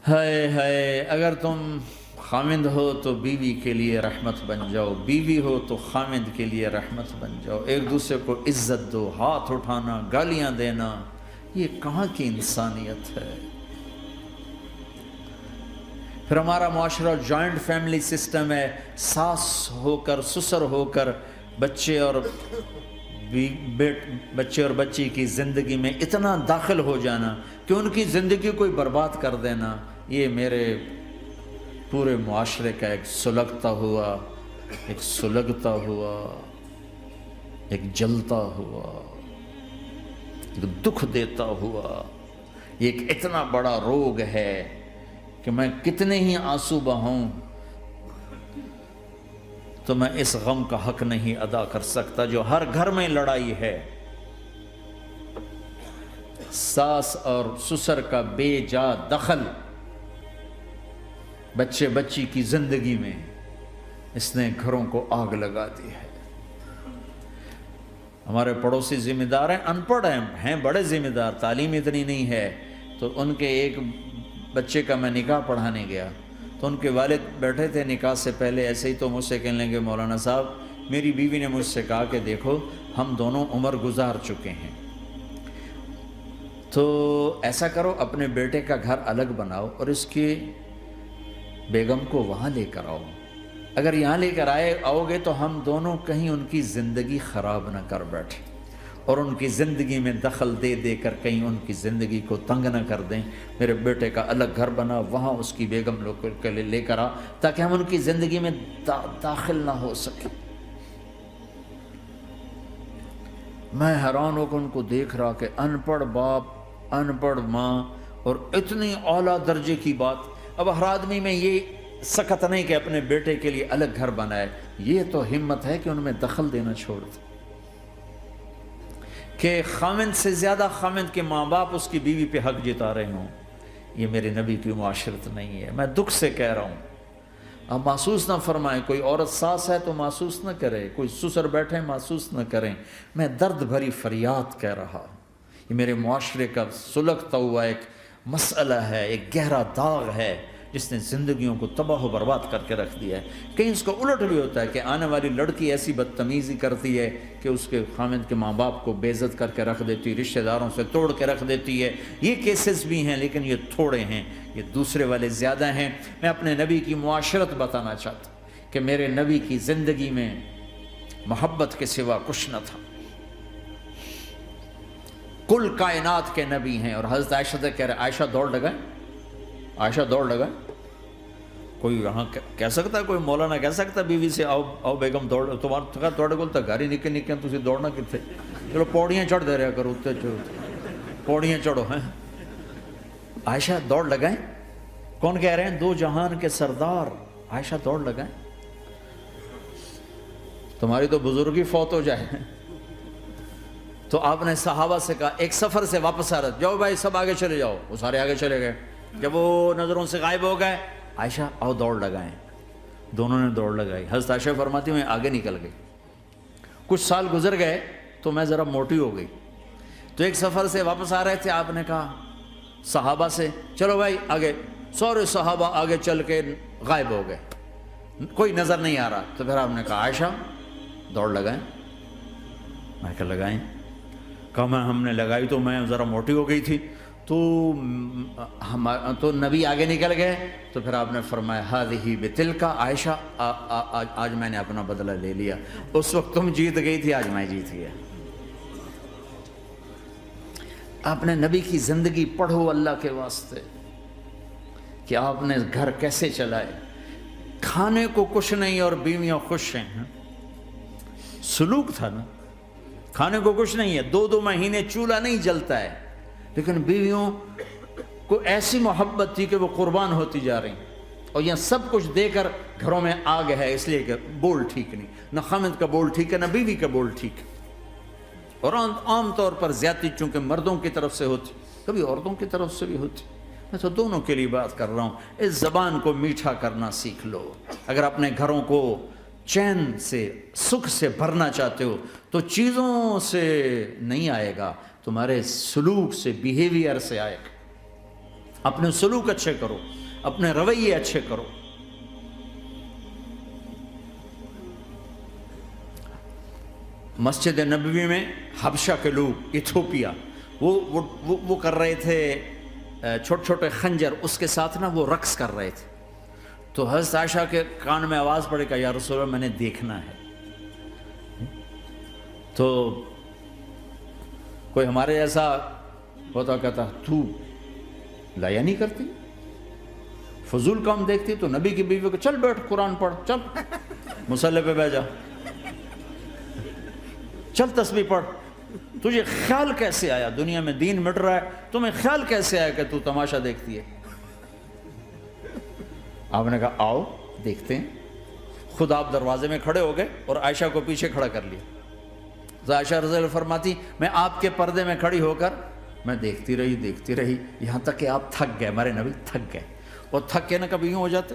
ہائے ہائے، اگر تم خامند ہو تو بیوی کے لیے رحمت بن جاؤ، بیوی ہو تو خامند کے لیے رحمت بن جاؤ، ایک دوسرے کو عزت دو، ہاتھ اٹھانا، گالیاں دینا، یہ کہاں کی انسانیت ہے؟ پھر ہمارا معاشرہ جوائنٹ فیملی سسٹم ہے، ساس ہو کر سسر ہو کر بچے اور بچی کی زندگی میں اتنا داخل ہو جانا کہ ان کی زندگی کو برباد کر دینا، یہ میرے پورے معاشرے کا ایک سلگتا ہوا، ایک جلتا ہوا، ایک دکھ دیتا ہوا، یہ ایک اتنا بڑا روگ ہے کہ میں کتنے ہی آنسو بہاؤں تو میں اس غم کا حق نہیں ادا کر سکتا جو ہر گھر میں لڑائی ہے، ساس اور سسر کا بے جا دخل بچی کی زندگی میں، اس نے گھروں کو آگ لگا دی ہے۔ ہمارے پڑوسی ذمہ دار ہیں، ان پڑھ ہیں بڑے ذمہ دار، تعلیم اتنی نہیں ہے، تو ان کے ایک بچے کا میں نکاح پڑھانے گیا تو ان کے والد بیٹھے تھے نکاح سے پہلے، ایسے ہی تو مجھ سے کہنے لگے مولانا صاحب میری بیوی نے مجھ سے کہا کہ دیکھو ہم دونوں عمر گزار چکے ہیں، تو ایسا کرو اپنے بیٹے کا گھر الگ بناؤ اور اس کی بیگم کو وہاں لے کر آؤ، اگر یہاں لے کر آؤ گے تو ہم دونوں کہیں ان کی زندگی خراب نہ کر بیٹھیں اور ان کی زندگی میں دخل دے دے کر کہیں ان کی زندگی کو تنگ نہ کر دیں، میرے بیٹے کا الگ گھر بنا، وہاں اس کی بیگم لوگ کے لیے لے کر آ تاکہ ہم ان کی زندگی میں داخل نہ ہو سکیں۔ میں حیران ہو کر ان کو دیکھ رہا کہ ان پڑھ باپ، ان پڑھ ماں، اور اتنی اعلیٰ درجے کی بات۔ اب ہر آدمی میں یہ سخت نہیں کہ اپنے بیٹے کے لیے الگ گھر بنائے، یہ تو ہمت ہے کہ ان میں دخل دینا چھوڑ دے، کہ خامند سے زیادہ خامند کے ماں باپ اس کی بیوی پہ حق جتا رہے ہوں، یہ میرے نبی کی معاشرت نہیں ہے۔ میں دکھ سے کہہ رہا ہوں، آپ محسوس نہ فرمائیں، کوئی عورت ساس ہے تو محسوس نہ کرے، کوئی سسر بیٹھے محسوس نہ کریں، میں درد بھری فریاد کہہ رہا، یہ میرے معاشرے کا سلگتا ہوا ایک مسئلہ ہے، ایک گہرا داغ ہے جس نے زندگیوں کو تباہ و برباد کر کے رکھ دیا ہے۔ کہیں اس کو الٹ بھی ہوتا ہے کہ آنے والی لڑکی ایسی بدتمیزی کرتی ہے کہ اس کے خامند کے ماں باپ کو بے عزت کر کے رکھ دیتی، رشتہ داروں سے توڑ کے رکھ دیتی ہے، یہ کیسز بھی ہیں لیکن یہ تھوڑے ہیں، یہ دوسرے والے زیادہ ہیں۔ میں اپنے نبی کی معاشرت بتانا چاہتا ہوں کہ میرے نبی کی زندگی میں محبت کے سوا کچھ نہ تھا، کل کائنات کے نبی ہیں۔ اور حضرت عائشہ سے کہہ رہے عائشہ دوڑ لگائیں، عائشہ دوڑ لگائیں، کوئی یہاں کہہ سکتا ہے، کوئی مولانا کہہ سکتا ہے بیوی سے آؤ بیگم دوڑ، تمہارا توڑے گول تو گھر ہی نکل تسی دوڑنا کتنے، چلو پوڑیاں چڑھ دے رہا کرو، پوڑیاں چڑھو ہیں۔ عائشہ دوڑ لگائیں، کون کہہ رہے ہیں؟ دو جہان کے سردار عائشہ دوڑ لگائیں، تمہاری تو بزرگی فوت ہو جائے۔ تو آپ نے صحابہ سے کہا ایک سفر سے واپس آ رہے، جاؤ بھائی سب آگے چلے جاؤ، وہ سارے آگے چلے گئے، جب وہ نظروں سے غائب ہو گئے عائشہ آؤ دوڑ لگائیں، دونوں نے دوڑ لگائی۔ حضرت عائشہ فرماتی میں آگے نکل گئی، کچھ سال گزر گئے تو میں ذرا موٹی ہو گئی، تو ایک سفر سے واپس آ رہے تھے، آپ نے کہا صحابہ سے چلو بھائی آگے، سارے صحابہ آگے چل کے غائب ہو گئے، کوئی نظر نہیں آ رہا، تو پھر آپ نے کہا عائشہ دوڑ لگائیں، میں کہا لگائیں، کہا میں ہم نے لگائی تو میں ذرا موٹی ہو گئی تھی، تو نبی آگے نکل گئے، تو پھر آپ نے فرمایا ہذہ بتلک عائشہ، آج میں نے اپنا بدلہ لے لیا، اس وقت تم جیت گئی تھی، آج میں جیت گیا۔ آپ نے نبی کی زندگی پڑھو اللہ کے واسطے کہ آپ نے گھر کیسے چلائے، کھانے کو کچھ نہیں اور بیویاں خوش ہیں، سلوک تھا نا، کھانے کو کچھ نہیں ہے، 2 مہینے چولہا نہیں جلتا ہے، لیکن بیویوں کو ایسی محبت تھی کہ وہ قربان ہوتی جا رہی، اور یہاں سب کچھ دے کر گھروں میں آگ ہے، اس لیے کہ بول ٹھیک نہیں، نہ خامد کا بول ٹھیک ہے نہ بیوی کا بول ٹھیک ہے، اور عام طور پر زیادتی چونکہ مردوں کی طرف سے ہوتی، کبھی عورتوں کی طرف سے بھی ہوتی، میں تو دونوں کے لیے بات کر رہا ہوں۔ اس زبان کو میٹھا کرنا سیکھ لو، اگر اپنے گھروں کو چین سے سکھ سے بھرنا چاہتے ہو تو چیزوں سے نہیں آئے گا، تمہارے سلوک سے، بیہیویئر سے آئے گا۔ اپنے سلوک اچھے کرو، اپنے رویے اچھے کرو۔ مسجد نبوی میں حبشہ کے لوگ، ایتھوپیا، وہ کر رہے تھے چھوٹے چھوٹے خنجر، اس کے ساتھ نا وہ رقص کر رہے تھے۔ تو حضرت عائشہ کے کان میں آواز پڑے کہ یا رسول اللہ میں نے دیکھنا ہے۔ تو کوئی ہمارے ایسا ہوتا کہتا تو لایا نہیں کرتی، فضول کام دیکھتی؟ تو نبی کی بیوی کو چل بیٹھ قرآن پڑھ، چل مصلی پہ بیٹھ جا، چل تسبیح پڑھ۔ تجھے خیال کیسے آیا؟ دنیا میں دین مٹ رہا ہے، تمہیں خیال کیسے آیا کہ تو تماشا دیکھتی ہے؟ آپ نے کہا آؤ دیکھتے ہیں۔ خود آپ دروازے میں کھڑے ہو گئے اور عائشہ کو پیچھے کھڑا کر لیا۔ تو عائشہ رضی اللہ فرماتی میں آپ کے پردے میں کھڑی ہو کر میں دیکھتی رہی یہاں تک کہ آپ تھک گئے، ہمارے نبی تھک گئے، اور تھک کے نا کبھی یوں ہو جاتے،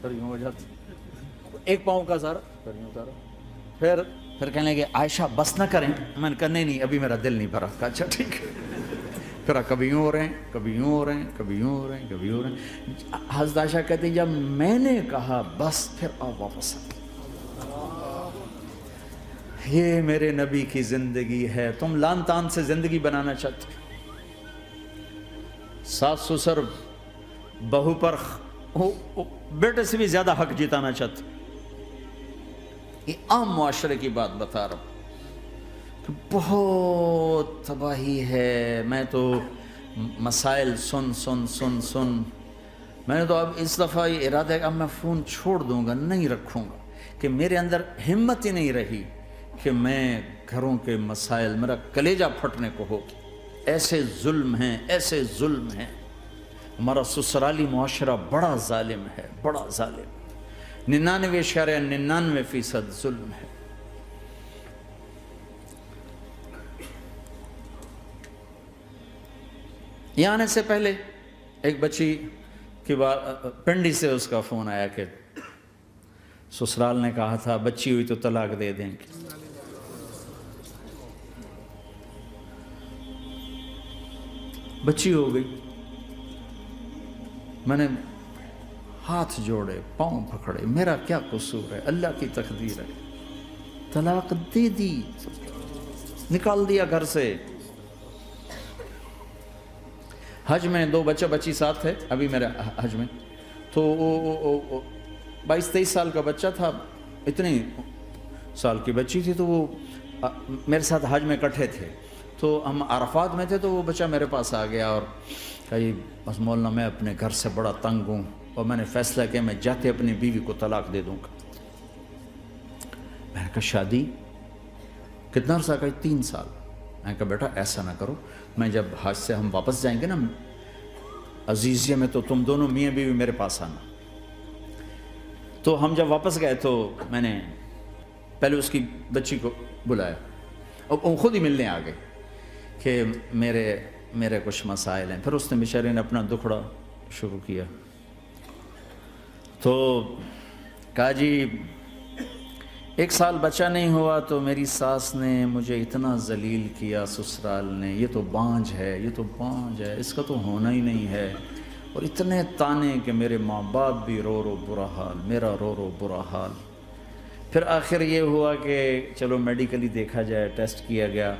یوں ہو جاتے، ایک پاؤں کا سارا پھر کہنے لگے عائشہ بس نہ کریں۔ میں نے کہا نہیں ابھی میرا دل نہیں بھرا۔ کہا اچھا ٹھیک ہے۔ پھر کبھی یوں ہو رہے ہیں، کبھی یوں ہو رہے ہیں، کبھی یوں ہو رہے ہیں، کبھی یوں ہو رہے ہیں۔ حضرت عائشہ کہتے ہیں جب میں نے کہا بس، پھر آپ واپس آ۔ یہ میرے نبی کی زندگی ہے۔ تم لان تان سے زندگی بنانا چاہتے، ساس سسر بہو پر بیٹے سے بھی زیادہ حق جتانا چاہتے۔ یہ عام معاشرے کی بات بتا رہا ہوں کہ بہت تباہی ہے۔ میں تو مسائل سن میں نے تو اب اس دفعہ یہ ارادہ ہے کہ اب میں فون چھوڑ دوں گا، نہیں رکھوں گا، کہ میرے اندر ہمت ہی نہیں رہی کہ میں گھروں کے مسائل، میرا کلیجہ پھٹنے کو ہو۔ ایسے ظلم ہیں، ایسے ظلم ہیں۔ ہمارا سسرالی معاشرہ بڑا ظالم ہے، بڑا ظالم، 99.99% ظلم ہے۔ یہاں آنے سے پہلے ایک بچی کی پنڈی سے اس کا فون آیا کہ سسرال نے کہا تھا بچی ہوئی تو طلاق دے دیں گے۔ بچی ہو گئی، میں نے ہاتھ جوڑے، پاؤں پکڑے، میرا کیا قصور ہے، اللہ کی تقدیر ہے۔ طلاق دے دی، نکال دیا گھر سے۔ حج میں 2 بچی ساتھ تھے ابھی میرے حج میں، تو 22-23 سال کا بچہ تھا، اتنی سال کی بچی تھی، تو وہ میرے ساتھ حج میں اکٹھے تھے۔ تو ہم عرفات میں تھے، تو وہ بچہ میرے پاس آ گیا اور کہا جی بس مولانا میں اپنے گھر سے بڑا تنگ ہوں اور میں نے فیصلہ کیا میں جاتے اپنی بیوی کو طلاق دے دوں گا۔ میں نے کہا شادی کتنا عرصہ؟ کہا 3 سال۔ میں نے کہا بیٹا ایسا نہ کرو، میں جب حج سے ہم واپس جائیں گے نا عزیزیہ میں، تو تم دونوں میاں بیوی میرے پاس آنا۔ تو ہم جب واپس گئے تو میں نے پہلے اس کی بچی کو بلایا اور وہ خود ہی ملنے آ گئے کہ میرے کچھ مسائل ہیں۔ پھر اس نے بیچارے نے اپنا دکھڑا شروع کیا، تو کہا جی 1 سال بچہ نہیں ہوا تو میری ساس نے مجھے اتنا ذلیل کیا، سسرال نے، یہ تو بانجھ ہے، یہ تو بانجھ ہے، اس کا تو ہونا ہی نہیں ہے، اور اتنے تانے کہ میرے ماں باپ بھی رو رو برا حال، میرا رو رو برا حال۔ پھر آخر یہ ہوا کہ چلو میڈیکلی دیکھا جائے، ٹیسٹ کیا گیا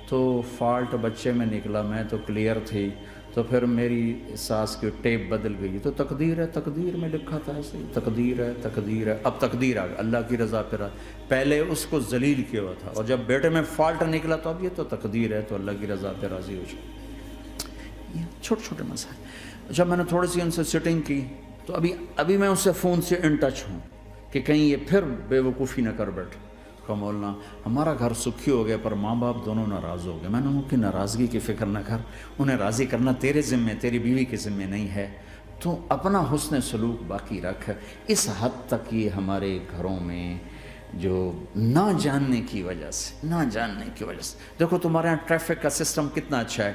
تو فالٹ بچے میں نکلا، میں تو کلیئر تھی۔ تو پھر میری ساس کی ٹیپ بدل گئی، تو تقدیر ہے، تقدیر میں لکھا تھا ایسے، تقدیر ہے، تقدیر ہے۔ اب تقدیر آ گئی، اللہ کی رضا پہ پہلے اس کو ذلیل کیا ہوا تھا، اور جب بیٹے میں فالٹ نکلا تو اب یہ تو تقدیر ہے، تو اللہ کی رضا پہ راضی ہو جائے۔ یہ چھوٹے چھوٹے مسائل۔ جب میں نے تھوڑی سی ان سے سٹنگ کی تو ابھی میں اس سے فون سے ان ٹچ ہوں کہ کہیں یہ پھر بے وقوفی نہ کر بیٹھ۔ کہا مولانا ہمارا گھر سکھی ہو گیا پر ماں باپ دونوں ناراض ہو گئے۔ میں نے ان کی ناراضگی کی فکر نہ کر، انہیں راضی کرنا تیرے ذمے، تیری بیوی کے ذمے نہیں ہے، تو اپنا حسن سلوک باقی رکھ۔ اس حد تک یہ ہمارے گھروں میں جو نہ جاننے کی وجہ سے دیکھو تمہارے یہاں ٹریفک کا سسٹم کتنا اچھا ہے،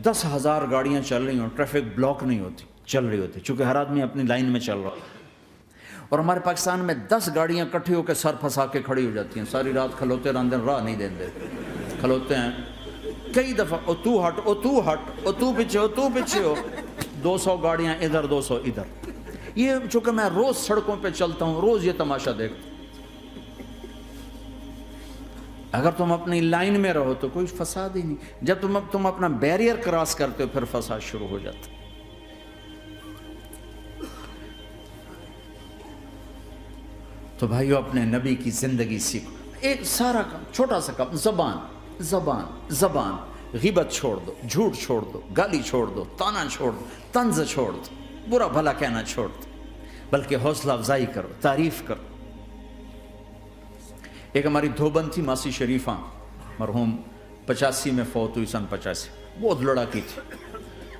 10,000 گاڑیاں چل رہی ہوں، ٹریفک بلاک نہیں ہوتی، چل رہی ہوتی، چونکہ ہر آدمی اپنی لائن میں چل رہا ہے۔ اور ہمارے پاکستان میں 10 گاڑیاں کٹھی ہو کے سر پھنسا کے کھڑی ہو جاتی ہیں، ساری رات کھلوتے رہتے ہیں، راہ نہیں دیتے، کھلوتے ہیں کئی دفعہ او تو ہٹ او تو ہٹ او تو پیچھے ہو تو پیچھے ہو، 200 گاڑیاں ادھر 200 ادھر. یہ چونکہ میں روز سڑکوں پہ چلتا ہوں، روز یہ تماشا دیکھتا ہوں. اگر تم اپنی لائن میں رہو تو کوئی فساد ہی نہیں، جب تم اپنا بیریئر کراس کرتے ہو پھر فساد شروع ہو جاتا. تو بھائیو اپنے نبی کی زندگی سیکھو. ایک سارا کام، چھوٹا سا کام، زبان. غیبت چھوڑ دو، جھوٹ چھوڑ دو، گالی چھوڑ دو، تانا چھوڑ دو، طنز چھوڑ دو، برا بھلا کہنا چھوڑ دو، بلکہ حوصلہ افزائی کرو، تعریف کرو. ایک ہماری دھوبن تھی ماسی شریفہ، مرحوم 85 میں فوت ہوئی، سن 85، بہت لڑاکی تھی.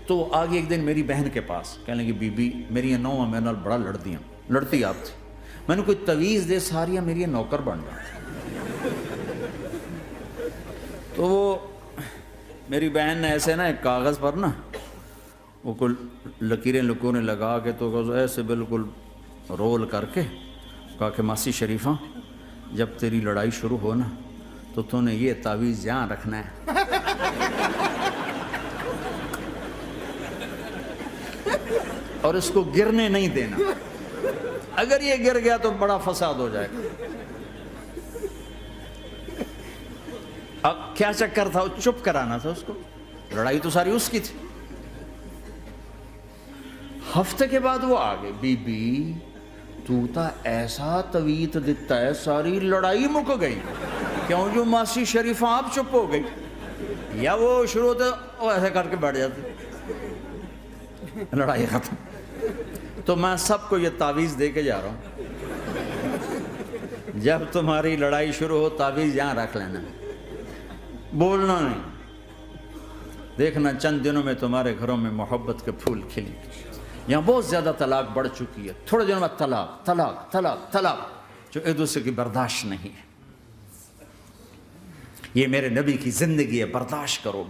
تو وہ آگے ایک دن میری بہن کے پاس کہنے لگی بی بی میری یہ نوہ میرے نال بڑا لڑتی آپ تھی، میں نے کوئی تویز دے ساریاں میری نوکر بن جائیں. تو وہ میری بہن نے ایسے نا ایک کاغذ پر نا وہ کوئی لکیریں لگا کے تو ایسے بالکل رول کر کے کہا کہ ماسی شریفہ جب تیری لڑائی شروع ہو نا تو نے یہ تعویذ یہاں رکھنا ہے اور اس کو گرنے نہیں دینا، اگر یہ گر گیا تو بڑا فساد ہو جائے گا. اب کیا چکر تھا، چپ کرانا تھا اس کو، لڑائی تو ساری اس کی تھی. ہفتے کے بعد وہ آگے بی بی تو تا ایسا تویت دیتا ہے ساری لڑائی مک گئی. کیوں؟ جو ماسی شریفہ آپ چپ ہو گئی، یا وہ شروع ہوتے وہ ایسے کر کے بیٹھ جاتے، لڑائی ختم. تو میں سب کو یہ تعویذ دے کے جا رہا ہوں، جب تمہاری لڑائی شروع ہو تعویذ یہاں رکھ لینا، بولنا نہیں. دیکھنا چند دنوں میں تمہارے گھروں میں محبت کے پھول کھلیں. یہاں بہت زیادہ طلاق بڑھ چکی ہے، تھوڑے دنوں میں طلاق جو ایک دوسرے کی برداشت نہیں ہے. یہ میرے نبی کی زندگی ہے، برداشت کرو.